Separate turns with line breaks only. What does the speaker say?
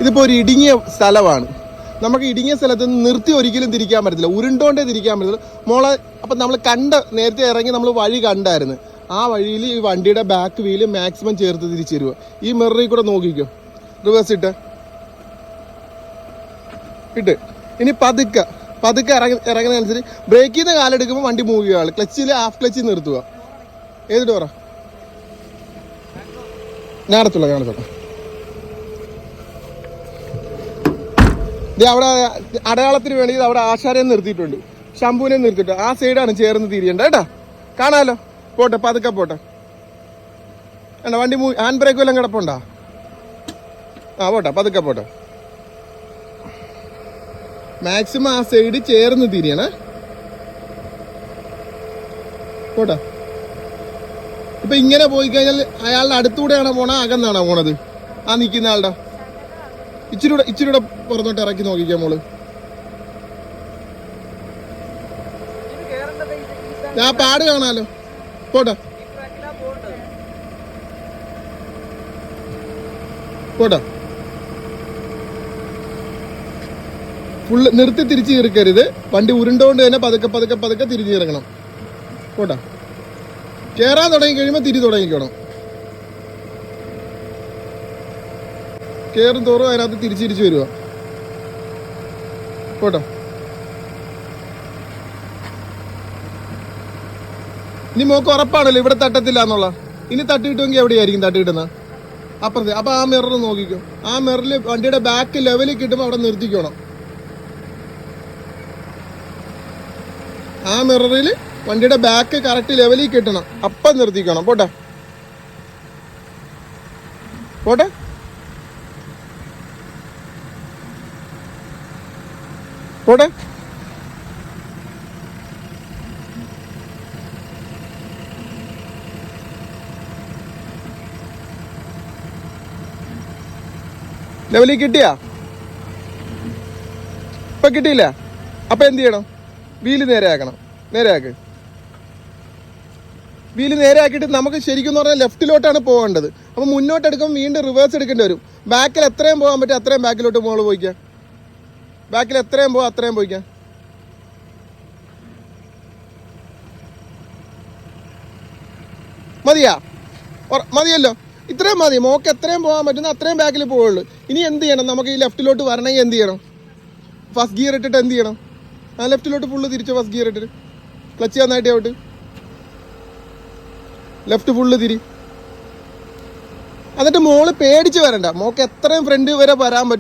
ഇതിപ്പോൾ ഒരു ഇടുങ്ങിയ സ്ഥലമാണ്. നമുക്ക് ഇടുങ്ങിയ സ്ഥലത്ത് നിർത്തി ഒരിക്കലും തിരിക്കാൻ പറ്റത്തില്ല, ഉരുണ്ടോണ്ടേ തിരിക്കാൻ പറ്റത്തില്ല മോളെ. അപ്പം നമ്മൾ നേരത്തെ ഇറങ്ങി നമ്മൾ വഴി കണ്ടായിരുന്നു. ആ വഴിയിൽ ഈ വണ്ടിയുടെ ബാക്ക് വീല് മാക്സിമം ചേർത്ത് തിരിച്ചു തരുക. ഈ മിററിൽ കൂടെ നോക്കിക്കോ, റിവേഴ്സ് ഇട്ട് ഇനി പതുക്കെ ഇറങ്ങുന്നതനുസരിച്ച് ബ്രേക്ക് ചെയ്ത് കാലെടുക്കുമ്പോൾ വണ്ടി മൂവ് ചെയ്യുക. ക്ലച്ചിൽ ഹാഫ് ക്ലച്ചിൽ നിർത്തുക. ഏത് ഡോറാ? ഞാനത്തുള്ള അവിടെ അടയാളത്തിന് വേണ്ടി അവിടെ ആശാരയെ നിർത്തിയിട്ടുണ്ട്, ശംഭുവിനെ നിർത്തിയിട്ട് ആ സൈഡാണ് ചേർന്ന് തിരിയേണ്ടത് കേട്ടാ. കാണാലോ, പോട്ടെ, പതുക്കെ പോട്ടെ. വേണ്ട, വണ്ടി ഹാൻഡ് ബ്രേക്ക് വല്ലതും കിടപ്പുണ്ടോ? പോട്ടെ, പതുക്കെ പോട്ടെ. മാക്സിമം ആ സൈഡ് ചേർന്ന് തിരിയണേ. പോട്ടെ. ഇപ്പൊ ഇങ്ങനെ പോയി കഴിഞ്ഞാൽ അയാളുടെ അടുത്തൂടെയാണോ പോണ, അകന്നാണോ പോണത്? ആ നിൽക്കുന്ന ആളുടെ ഇച്ചിരൂടെ പുറത്തോട്ട് ഇറക്കി നോക്കിക്കാ മോള്. ഞാൻ പാട് കാണാലോ. പോട്ടെ ഫുള്ള് നിർത്തി തിരിച്ചു കയറിക്കരുത്. വണ്ടി ഉരുണ്ടോണ്ട് തന്നെ പതുക്കെ തിരിഞ്ഞിറങ്ങണം. പോട്ടെ. കേറാൻ തുടങ്ങി കഴിയുമ്പോൾ തിരി തുടങ്ങിക്കണം. കേറും തോറും അതിനകത്ത് തിരിച്ചു വരിക. പോട്ടെ. ഇനി മോക്ക് ഉറപ്പാണല്ലോ ഇവിടെ തട്ടത്തില്ല എന്നുള്ള. ഇനി തട്ടിയിട്ടുമെങ്കിൽ എവിടെയായിരിക്കും തട്ടിയിട്ടുന്ന? അപ്പുറത്തെ. അപ്പൊ ആ മിറർ നോക്കിക്കോ. ആ മിററിൽ വണ്ടിയുടെ ബാക്ക് ലെവലിൽ കിട്ടുമ്പോൾ അവിടെ നിർത്തിക്കണം. ആ മിററിൽ വണ്ടിയുടെ ബാക്ക് കറക്റ്റ് ലെവലിൽ കിട്ടണം, അപ്പം നിർത്തിക്കണം. പോട്ടെ. ലെവലിൽ കിട്ടിയാ? ഇപ്പൊ കിട്ടിയില്ല. അപ്പൊ എന്ത് ചെയ്യണം? വീല് നേരെയാക്ക്. വീല് നേരെയാക്കിയിട്ട് നമുക്ക് ശരിക്കും പറഞ്ഞാൽ ലെഫ്റ്റിലോട്ടാണ് പോകേണ്ടത്. അപ്പം മുന്നോട്ട് എടുക്കുമ്പോൾ വീണ്ടും റിവേഴ്സ് എടുക്കേണ്ടി വരും. ബാക്കിൽ എത്രയും പോകാൻ പറ്റും അത്രയും ബാക്കിലോട്ട് മോള് പോയിക്കാം. ബാക്കിൽ എത്രയും പോകാം അത്രയും പോയിക്കാം. മതിയല്ലോ, ഇത്രയും മതി. മോക്ക് എത്രയും പോകാൻ പറ്റുന്ന അത്രയും ബാക്കിൽ പോവുള്ളൂ. ഇനി എന്ത് ചെയ്യണം? നമുക്ക് ഈ ലെഫ്റ്റിലോട്ട് വരണമെങ്കിൽ എന്ത് ചെയ്യണം? ഫസ്റ്റ് ഗിയർ ഇട്ടിട്ട് എന്ത് ചെയ്യണം? ആ ലെഫ്റ്റിലോട്ട് ഫുള്ള് തിരിച്ചോ. ഫസ്റ്റ് ഗിയർ ഇട്ടിട്ട് ക്ലച്ച് നന്നായിട്ട് ഔട്ട്. ലെഫ്റ്റ് ഫുള്ള് തിരി. എന്നിട്ട് മോള് പേടിച്ച് വരണ്ട. മോക്ക് എത്രയും ഫ്രണ്ട് വരെ വരാൻ പറ്റും.